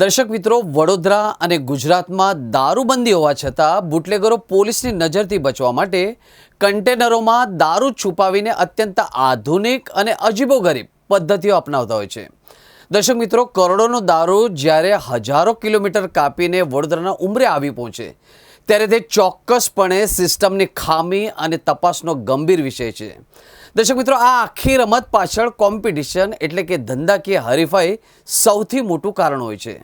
દર્શક મિત્રો, વડોદરા અને ગુજરાતમાં દારૂબંધી હોવા છતાં બુટલેગરો પોલીસની નજરથી બચવા માટે કન્ટેનરોમાં દારૂ છુપાવીને અત્યંત આધુનિક અને અજીબોગરીબ પદ્ધતિઓ અપનાવતા હોય છે. દર્શક મિત્રો, કરોડોનો દારૂ જ્યારે હજારો કિલોમીટર કાપીને વડોદરાના ઉંબરે આવી પહોંચે ત્યારે તે ચોક્કસપણે સિસ્ટમની ખામી અને તપાસનો ગંભીર વિષય છે. દર્શક મિત્રો, આ આખી રમત પાછળ કોમ્પિટિશન એટલે કે ધંધાકીય હરીફાઈ સૌથી મોટું કારણ હોય છે.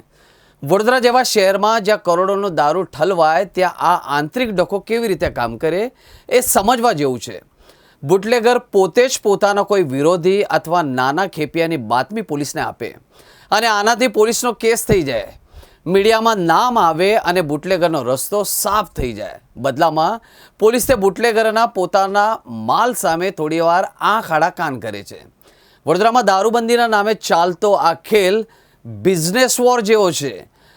વડોદરા જેવા શહેરમાં જ્યાં કરોડોનો દારૂ ઠલવાય ત્યાં આ આંતરિક ડખો કેવી રીતે કામ કરે એ સમજવા જેવું છે. બુટલેગર પોતે જ પોતાના કોઈ વિરોધી અથવા નાના ખેપિયાની બાતમી પોલીસને આપે અને આનાથી પોલીસનો કેસ થઈ જાય, મીડિયામાં નામ આવે અને બુટલેગરનો રસ્તો સાફ થઈ જાય. બદલામાં પોલીસ તે બુટલેગરના પોતાના માલ સામે થોડીવાર આંખ આડા કાન કરે છે. વડોદરામાં દારૂબંધીના નામે ચાલતો આ ખેલ બિઝનેસ વોર જેવો છે.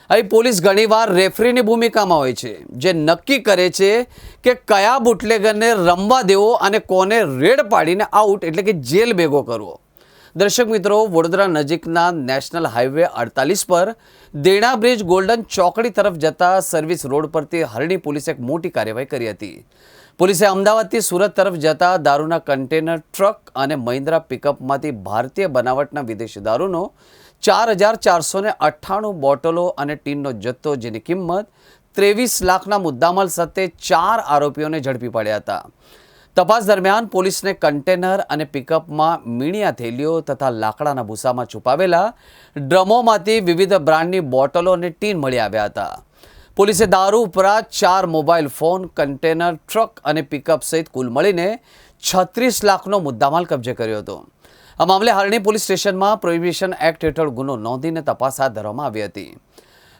અહીં પોલીસ ઘણીવાર રેફરીની ભૂમિકામાં હોય છે, જે નક્કી કરે છે કે કયા બુટલેગરને રમવા દેવો અને કોને રેડ પાડીને આઉટ એટલે કે જેલ ભેગો કરવો. દર્શક મિત્રો, વડોદરા નજીકના નેશનલ હાઈવે 48 પર દેણા બ્રિજ ગોલ્ડન ચોકડી તરફ જતા સર્વિસ રોડ પરથી હરણી પોલીસે એક મોટી કાર્યવાહી કરી હતી. પોલીસે અમદાવાદથી સુરત તરફ જતા દારૂના કન્ટેનર ટ્રક અને મહિન્દ્રા પિકઅપમાંથી ભારતીય બનાવટના વિદેશી દારૂનો 4,498 બોટલો અને ટીનનો જથ્થો, જેની કિંમત 23 લાખના મુદ્દામાલ સાથે 4 આરોપીઓને ઝડપી પાડ્યા હતા. તપાસ દરમિયાન પોલીસને કન્ટેનર અને પિકઅપમાં મીણિયા થેલીઓ તથા લાકડાના ભૂસામાં છુપાવેલા ડ્રમોમાંથી વિવિધ બ્રાન્ડની બોટલો અને ટીન મળી આવ્યા હતા. પોલીસે દારૂ ઉપરાંત 4 મોબાઈલ ફોન, કન્ટેનર, ટ્રક અને પિકઅપ સહિત કુલ મળીને 36 લાખનો મુદ્દામાલ કબજે કર્યો હતો. આ મામલે હરણી પોલીસ સ્ટેશનમાં પ્રોહિબિશન એક્ટ હેઠળ ગુનો નોંધીને તપાસ હાથ ધરવામાં આવી હતી.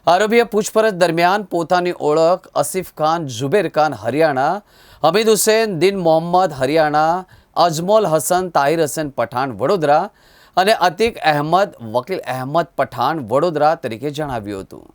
આરોપીએ પૂછપરછ દરમિયાન પોતાની ઓળખ અસીફ ખાન, ઝુબેર ખાન હરિયાણા, હમીદ હુસેન, દિન મોહમ્મદ હરિયાણા, અજમોલ હસન, તાહિર હસન પઠાણ વડોદરા અને અતિક અહેમદ, વકીલ અહેમદ પઠાણ વડોદરા તરીકે જણાવ્યું હતું.